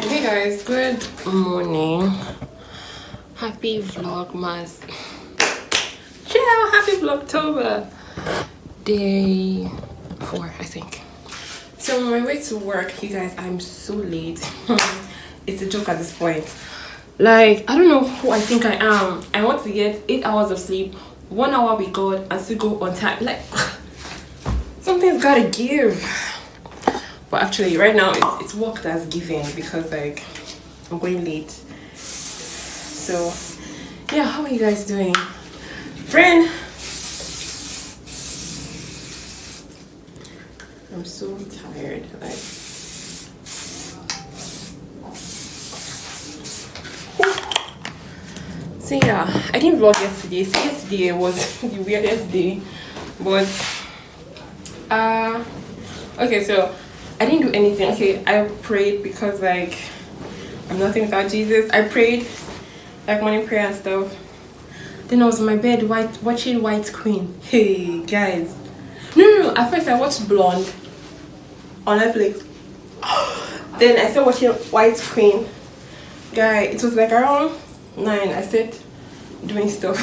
Hey guys, good morning. Happy Vlogmas. Ciao, happy Vlogtober. Day 4, I think. So on my way to work, you guys, I'm so late. It's a joke at this point. Like, I don't know who I think I am. I want to get 8 hours of sleep, 1 hour with God, and still go on time. Like, something's gotta give. But actually, right now, it's work that's giving because, like, I'm going late. So, yeah, how are you guys doing? Friend! I'm so tired. Like, so yeah, I didn't vlog yesterday. So yesterday was the weirdest day. But, okay, so I didn't do anything. Okay, I prayed because, like, I'm nothing without Jesus. I prayed, like, morning prayer and stuff. Then I was in my bed watching White Queen. Hey, guys. No. At first, I watched Blonde on Netflix. Then I started watching White Queen. Guy, it was like around 9. I started doing stuff.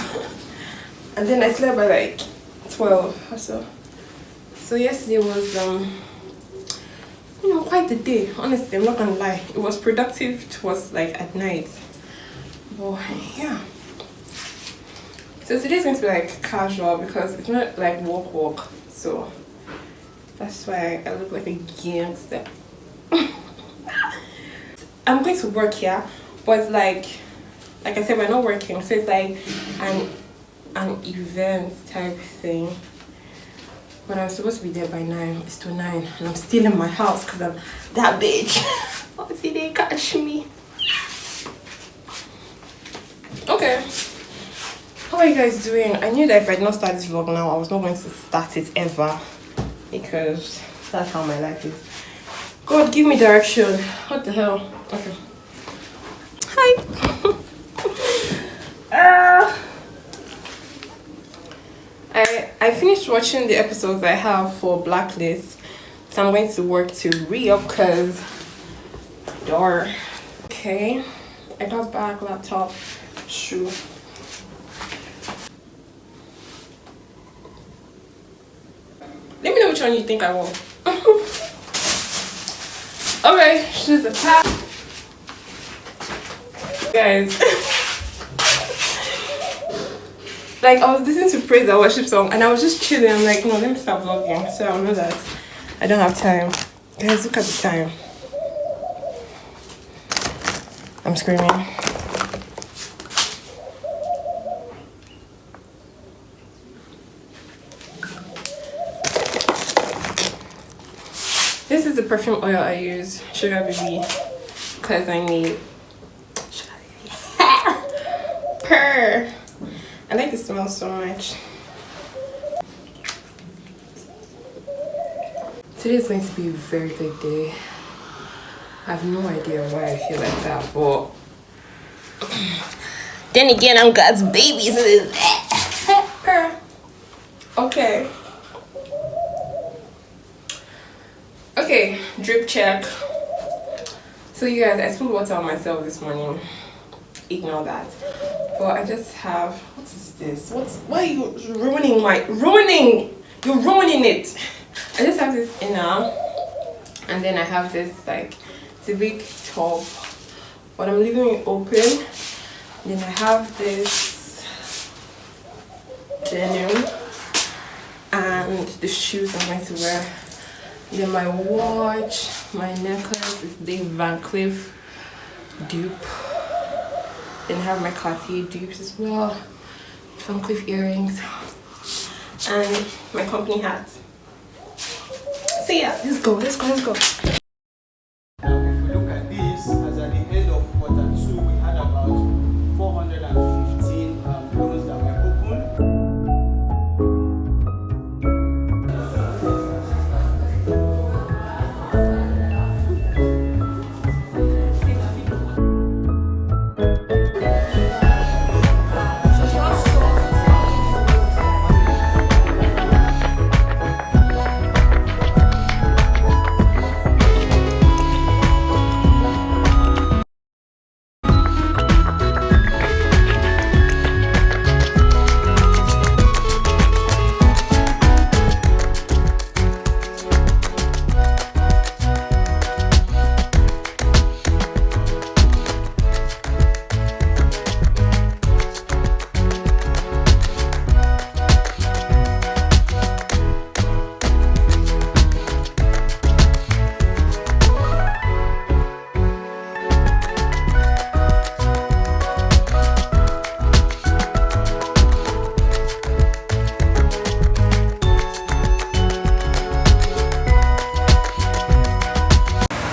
And then I slept by like 12 or so. So yesterday was quite the day. Honestly, I'm not gonna lie. It was productive towards like at night. But yeah. So today's going to be like casual because it's not like walk. So that's why I look like a gangster. I'm going to work here, but it's like I said, we're not working. So it's like an event type thing. But I'm supposed to be there by 9. It's to 9, and I'm still in my house because I'm that bitch. Oh, see, they catch me. Okay. How are you guys doing? I knew that if I did not start this vlog now, I was not going to start it ever. Because that's how my life is. God, give me direction. What the hell? Okay. Hi. I finished watching the episodes I have for Blacklist, so I'm going to work to re-up because door. Okay, I got back, laptop, shoe. Let me know which one you think I want. Okay, she's a pack. Guys. Like, I was listening to praise and worship song and I was just chilling. I'm like, no, let me start vlogging so I know that I don't have time. Guys, look at the time. I'm screaming. This is the perfume oil I use, Sugar Baby, because I need Sugar Baby. Purr. I like the smell so much. Today is going to be a very good day. I have no idea why I feel like that, but then again, I'm God's baby, so it's okay. Okay, drip check. So you guys, I spilled water on myself this morning. Ignore that. But I just have, what is this? Why are you ruining you're ruining it. I just have this inner, and then I have this, like, it's a big top, but I'm leaving it open. Then I have this denim and the shoes I'm going to wear. Then my watch, my necklace is the Van Cleef dupe. Then I have my Cartier dupes as well, Van Cleef earrings, and my company hat. So yeah, let's go. Now, if we look at this, as at the end of Q2, we had about 415 clothes that were open.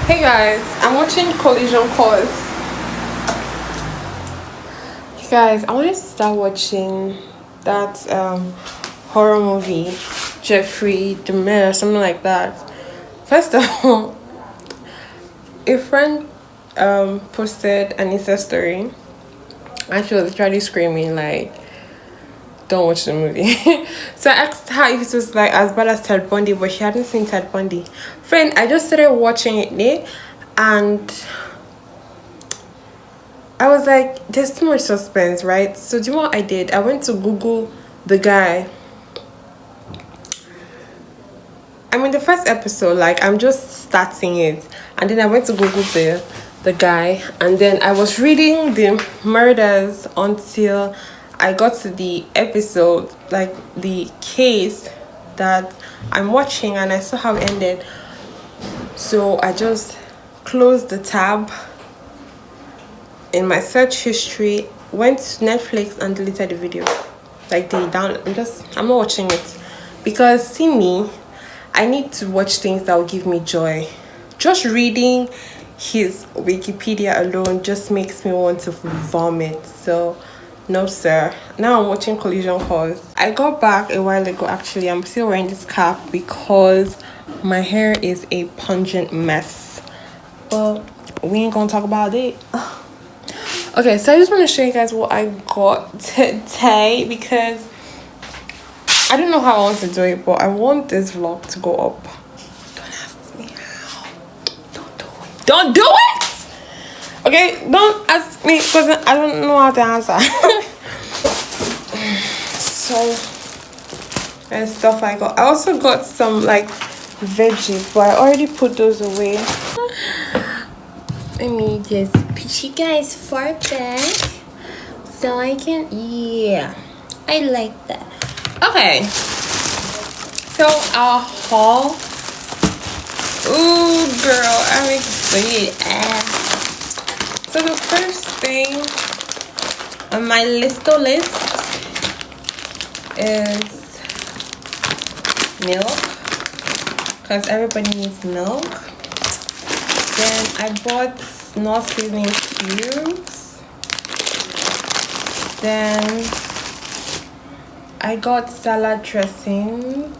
Hey guys, I'm watching Collision Course. You guys, I wanted to start watching that horror movie, Jeffrey Dahmer, or something like that. First of all, a friend posted an Insta story and she was literally screaming like, don't watch the movie. So I asked her if it was like as bad as Ted Bundy, but she hadn't seen Ted Bundy. Friend, I just started watching it and I was like, there's too much suspense, right? So do you know what I did? I went to Google the guy. I mean, the first episode, like, I'm just starting it, and then I went to Google the guy, and then I was reading the murders until I got to the episode, like the case that I'm watching, and I saw how it ended. So I just closed the tab in my search history, went to Netflix and deleted the video. Like I'm not watching it because see me, I need to watch things that will give me joy. Just reading his Wikipedia alone just makes me want to vomit. So no sir. Now I'm watching Collision Course. I got back a while ago. Actually, I'm still wearing this cap because my hair is a pungent mess, but we ain't gonna talk about it. Okay, so I just want to show you guys what I got today because I don't know how I want to do it, but I want this vlog to go up. Don't ask me how. Don't do it. Don't do it! Okay, don't ask me because I don't know how to answer. So, and stuff I got. I also got some like veggies, but I already put those away. Let me just put you guys far back so I can, yeah, I like that. Okay, so our haul. Ooh, girl, I'm excited. So the first thing on my list is milk, because everybody needs milk. Then I bought Knorr seasoning cubes. Then I got salad dressing.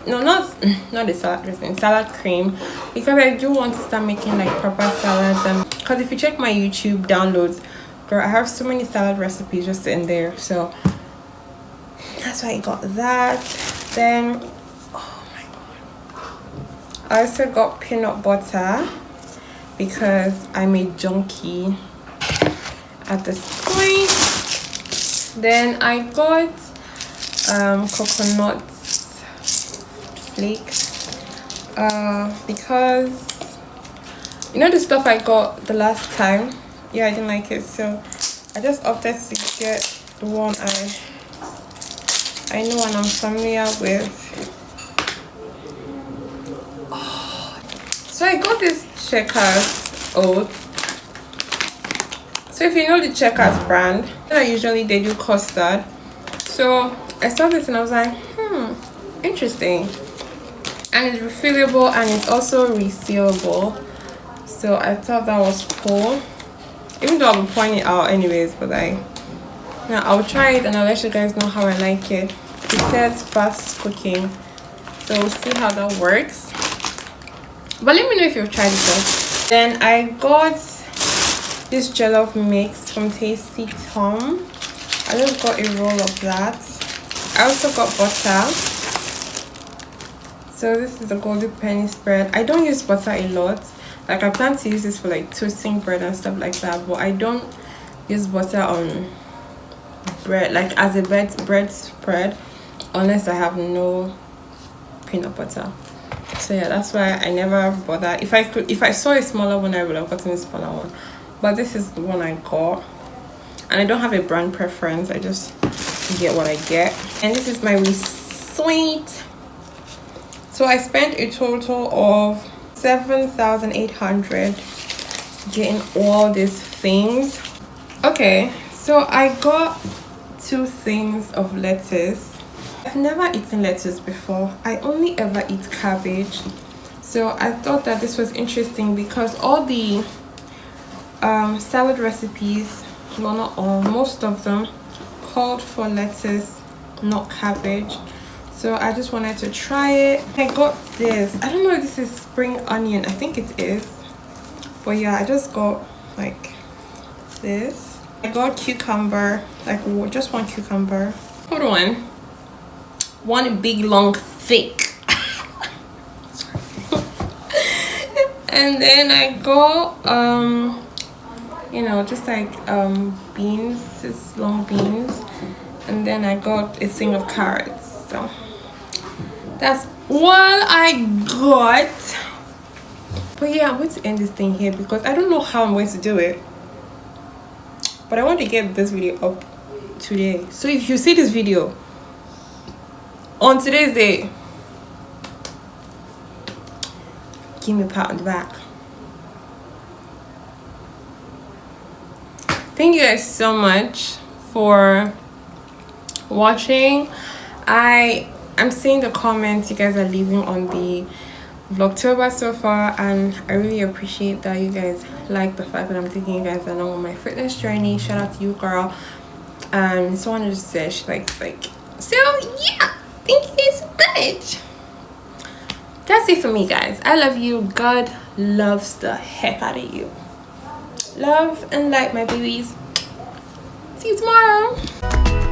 Not the salad dressing, salad cream, because I do want to start making like proper salads. Because if you check my YouTube downloads, girl, I have so many salad recipes just in there. So that's why I got that. Then oh my god, I also got peanut butter because I'm a junkie at this point. Then I got coconut flakes because you know the stuff I got the last time, yeah, I didn't like it, so I just opted to get the one I know and I'm familiar with. So I got this Checkers oats. So if you know the Checkers brand, usually they do custard. So I saw this and I was like, interesting. And it's refillable and it's also resealable. So I thought that was cool. Even though I'll be pouring it out anyways, but now I'll try it and I'll let you guys know how I like it. It says fast cooking, so we'll see how that works. But let me know if you've tried it first. Then I got this jollof mix from Tasty Tom. I just got a roll of that. I also got butter. So this is the golden penny spread. I don't use butter a lot. Like I plan to use this for like toasting bread and stuff like that, but I don't use butter on bread, like as a bread spread, unless I have no peanut butter. So yeah, that's why I never bother. If I saw a smaller one, I would have gotten a smaller one, but this is the one I got, and I don't have a brand preference. I just get what I get. And this is my receipt. So I spent a total of 7,800 getting all these things. Okay, so I got 2 things of lettuce. I've never eaten lettuce before. I only ever eat cabbage. So I thought that this was interesting because all the salad recipes, well, not all, most of them called for lettuce, not cabbage. So I just wanted to try it. I got this. I don't know if this is spring onion. I think it is. But yeah, I just got like this. I got cucumber, like just one cucumber. Hold on. One big long thick. And then I got you know, just like beans, just long beans. And then I got a thing of carrots. So that's what I got. But yeah, I'm going to end this thing here because I don't know how I'm going to do it, but I want to get this video up today. So if you see this video on today's day, give me a pat on the back. Thank you guys so much for watching. I'm seeing the comments you guys are leaving on the Vlogtober so far, and I really appreciate that you guys like the fact that I'm taking you guys along on my fitness journey. Shout out to you, girl. And so I wanted to say she likes, like, so yeah, thank you guys so much. That's it for me, guys. I love you. God loves the heck out of you. Love and light, my babies. See you tomorrow.